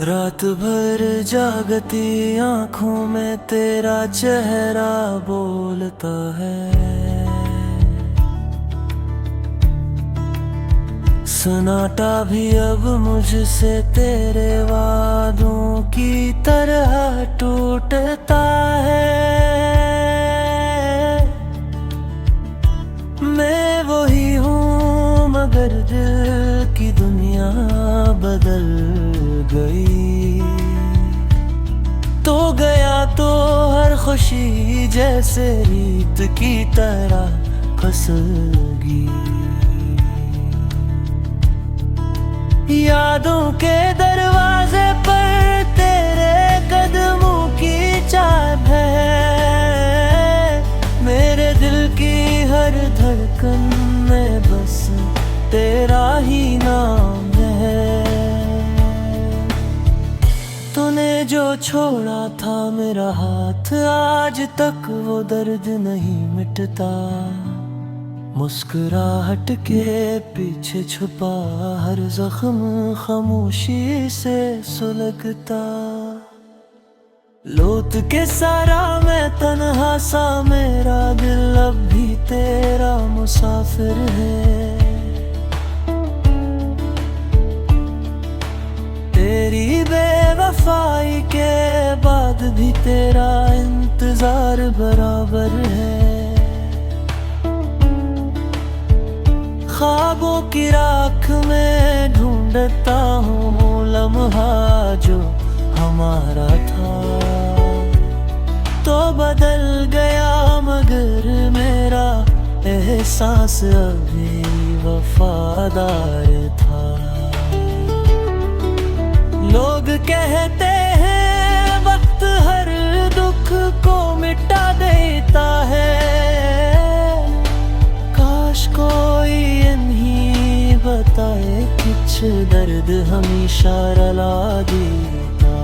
रात भर जागती आंखों में तेरा चेहरा बोलता है। सन्नाटा भी अब मुझसे तेरे वादों की तरह टूटता है। मैं वही हूँ मगर दिल की दुनिया बदल गई। तो गया तो हर खुशी जैसे रीत की तरह फंसगी। यादों के दरवाजे पर तेरे कदमों की चाबी है। मेरे दिल की हर धड़कन में बस तेरा ही नाम है। तूने जो छोड़ा था मेरा हाथ, आज तक वो दर्द नहीं मिटता। मुस्कुराहट के पीछे छुपा हर जख्म खामोशी से सुलगता। लौट के सारा मैं तन्हा सा, मेरा दिल अब भी तेरा मुसाफिर है। तेरी बेवफाई के बाद भी तेरा इंतजार बराबर है। ख्वाबों की राख में ढूंढता हूँ लम्हा जो हमारा था। तो बदल गया मगर मेरा एहसास अभी वफादार था। लोग कहते हैं वक्त हर दुख को मिटा देता है। काश कोई नहीं बताए कुछ दर्द हमेशा रुला देता।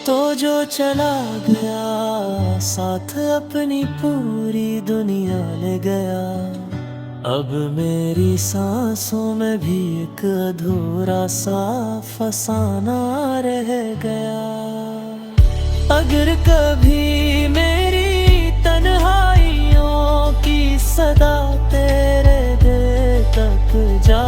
तो जो चला गया साथ अपनी पूरी दुनिया ले गया। अब मेरी सांसों में भी एक अधूरा सा फसाना रह गया। अगर कभी मेरी तन्हाइयों की सदा तेरे दिल तक जा